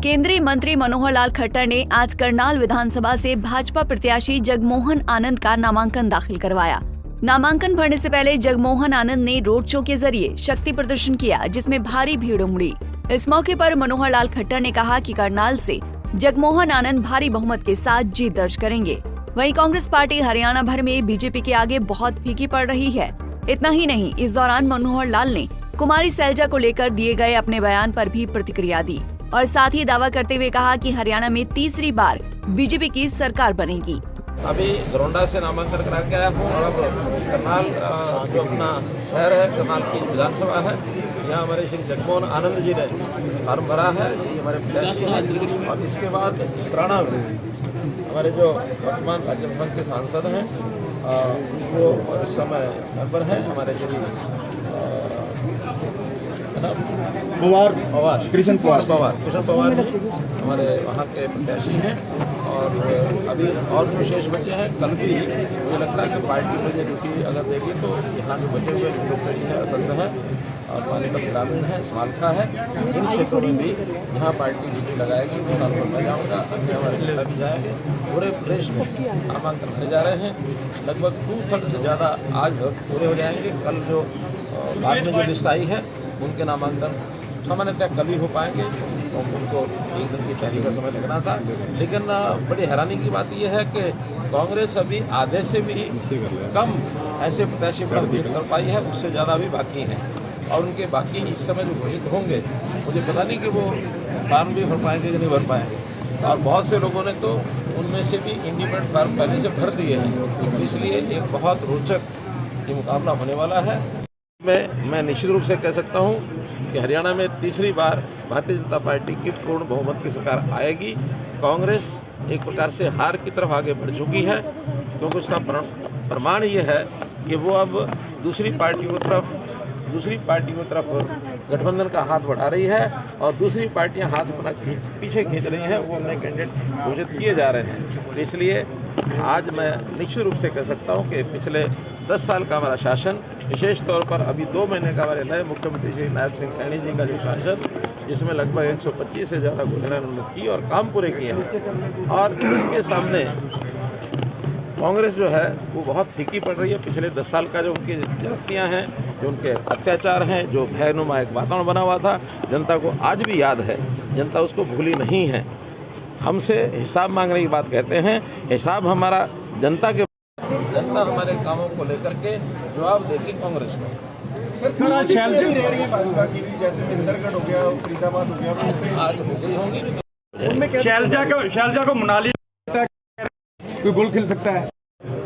केंद्रीय मंत्री मनोहर लाल खट्टर ने आज करनाल विधानसभा से भाजपा प्रत्याशी जगमोहन आनंद का नामांकन दाखिल करवाया। नामांकन भरने से पहले जगमोहन आनंद ने रोड शो के जरिए शक्ति प्रदर्शन किया, जिसमें भारी भीड़ उमड़ी। इस मौके पर मनोहर लाल खट्टर ने कहा कि करनाल से जगमोहन आनंद भारी बहुमत के साथ जीत दर्ज करेंगे। वहीं कांग्रेस पार्टी हरियाणा भर में बीजेपी के आगे बहुत फीकी पड़ रही है। इतना ही नहीं, इस दौरान मनोहर लाल ने कुमारी सैलजा को लेकर दिए गए अपने बयान पर भी प्रतिक्रिया दी और साथ ही दावा करते हुए कहा कि हरियाणा में तीसरी बार बीजेपी की सरकार बनेगी। अभी घरोंडा से नामांकन करा के आया हूँ। अब करनाल जो अपना शहर है, करनाल की विधानसभा है, यहाँ हमारे श्री जगमोहन आनंद जी ने फॉर्म भरा है, ये हमारे प्रत्याशी हैं। और इसके बाद इसराना में हमारे जो वर्तमान राज्यसभा के सांसद हैं वो इस समय मेंबर हैं, हमारे श्री कृष्ण पवार जी हमारे वहाँ के प्रत्याशी हैं। और अभी और जो शेष बचे हैं, कल भी मुझे लगता है कि पार्टी मेजोरिटी अगर देगी तो यहाँ जो बचे हुए लोकप्रिय है, असंध है और पानीपत ग्रामीण है, स्मालखा है, इन क्षेत्रों में भी यहाँ पार्टी ड्यूटी लगाएगी। वो साल पर मैं जाऊँगा, अन्य हमारे नेता भी जाएंगे। पूरे प्रदेश में नामांकन भरे जा रहे हैं। लगभग 2/3 से ज़्यादा आज पूरे हो जाएंगे। कल जो बाद में जो लिस्ट आई है उनके नामांकन सामान्यतः कल ही हो पाएंगे, तो उनको एक दिन की तैयारी का समय लगना था। लेकिन बड़ी हैरानी की बात यह है कि कांग्रेस अभी आधे से भी कम ऐसे प्रत्याशी घोषित कर पाई है, उससे ज़्यादा भी बाकी हैं। और उनके बाकी इस समय जो घोषित होंगे, मुझे पता नहीं कि वो फॉर्म भी भर पाएंगे कि नहीं भर पाएंगे। और बहुत से लोगों ने तो उनमें से भी इंडिपेंडेंट फॉर्म पहले से भर दिए हैं। इसलिए एक बहुत रोचक ये मुकाबला होने वाला है। मैं निश्चित रूप से कह सकता हूं कि हरियाणा में तीसरी बार भारतीय जनता पार्टी की पूर्ण बहुमत की सरकार आएगी। कांग्रेस एक प्रकार से हार की तरफ आगे बढ़ चुकी है, क्योंकि उसका प्रमाण ये है कि वो अब दूसरी पार्टियों की तरफ गठबंधन का हाथ बढ़ा रही है और दूसरी पार्टियां हाथ अपना पीछे खींच रही हैं। वो अपने कैंडिडेट घोषित किए जा रहे हैं। इसलिए आज मैं निश्चित रूप से कह सकता हूं कि पिछले 10 साल का हमारा शासन, विशेष तौर पर अभी 2 महीने का हमारे नए मुख्यमंत्री श्री नायब सिंह सैनी जी का जो शासन, जिसमें लगभग 125 से ज़्यादा घोषणाएं उन्होंने की और काम पूरे किए हैं। और इसके सामने कांग्रेस जो है वो बहुत फीकी पड़ रही है। पिछले 10 साल का जो उनकी जातियाँ हैं, जो उनके अत्याचार हैं, जो भयनुमा एक वातावरण बना हुआ था, जनता को आज भी याद है। जनता उसको भूली नहीं है। हमसे हिसाब मांगने की बात कहते हैं, हिसाब हमारा जनता हमारे कामों को लेकर के जवाब देगी कांग्रेस को। जैसे इंदरगढ़ हो गया, फरीदाबाद हो गया, आज हो गई होंगी। शैलजा को मनाली कोई गोल खेल सकता है।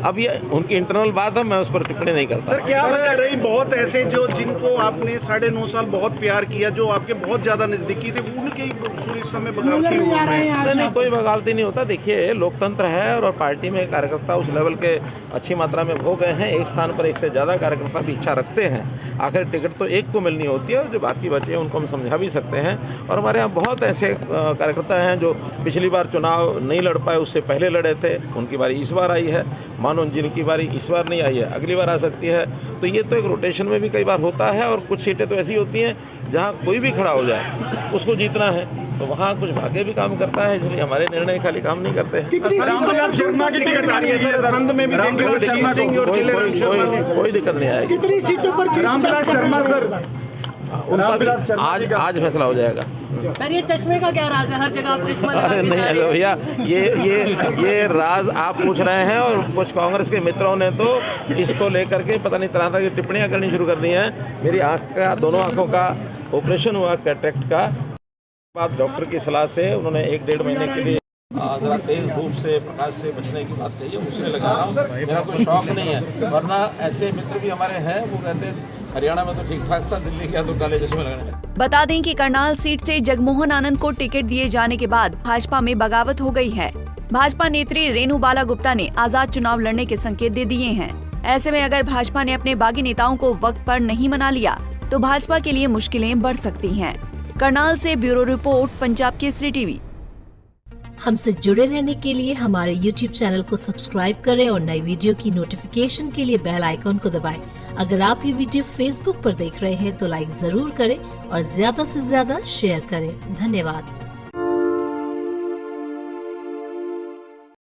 अब ये उनकी इंटरनल बात है, मैं उस पर टिप्पणी नहीं करता। सर, क्या वजह रही बहुत ऐसे जो जिनको आपने 9.5 साल बहुत प्यार किया, जो आपके बहुत ज्यादा नजदीकी थे, उनके इस समय बगावती हो रहे हैं? नहीं, कोई बगावती नहीं होता। देखिए, लोकतंत्र है और पार्टी में कार्यकर्ता उस लेवल के अच्छी मात्रा में हो गए हैं। एक स्थान पर एक से ज़्यादा कार्यकर्ता भी इच्छा रखते हैं। आखिर टिकट तो एक को मिलनी होती है और जो बाकी बचे हैं उनको हम समझा भी सकते हैं। और हमारे यहाँ बहुत ऐसे कार्यकर्ता हैं जो पिछली बार चुनाव नहीं लड़ पाए, उससे पहले लड़े थे, उनकी बारी इस बार आई है। मानो जिनकी बारी इस बार नहीं आई है, अगली बार आ सकती है। तो ये तो एक रोटेशन में भी कई बार होता है। और कुछ सीटें तो ऐसी होती हैं जहाँ कोई भी खड़ा हो जाए उसको जीतना है, तो वहाँ कुछ भाग्य भी काम करता है। इसलिए हमारे निर्णय खाली काम नहीं करते हैं। कोई दिक्कत नहीं आएगी। कितनी सीटों पर रामविलास शर्मा सर, उनका आज फैसला हो जाएगा। सर, ये चश्मे का क्या राज है? हर जगह आप चश्मा अरे नहीं ऐसा भैया, ये राज आप पूछ रहे हैं। और कुछ कांग्रेस के मित्रों ने तो इसको लेकर के पता नहीं तरह तरह की टिप्पणियां करनी शुरू कर दी हैं। मेरी आँख का, दोनों आँखों का ऑपरेशन हुआ कैटरेक्ट का। बाद डॉक्टर की सलाह से उन्होंने 1-1.5 महीने के लिए जरा तेज धूप से, प्रकाश से बचने की बात कही है, उसने लगा रहा हूँ। मेरा कोई शौक नहीं है, वरना ऐसे मित्र भी हमारे हैं। वो कहते हैं हरियाणा में तो ठीक ठाक था, दिल्ली गया तो काले चश्मे लगाने। बता दें कि करनाल सीट से जगमोहन आनंद को टिकट दिए जाने के बाद भाजपा में बगावत हो गई है। भाजपा नेत्री रेणु बाला गुप्ता ने आजाद चुनाव लड़ने के संकेत दे दिए हैं। ऐसे में अगर भाजपा ने अपने बागी नेताओं को वक्त पर नहीं मना लिया तो भाजपा के लिए मुश्किलें बढ़ सकती हैं। करनाल से bureau report, Punjab Kesari TV. हमसे जुड़े रहने के लिए हमारे YouTube चैनल को सब्सक्राइब करें और नई वीडियो की नोटिफिकेशन के लिए बेल आइकॉन को दबाएं। अगर आप ये वीडियो Facebook पर देख रहे हैं तो लाइक जरूर करें और ज्यादा से ज्यादा शेयर करें। धन्यवाद।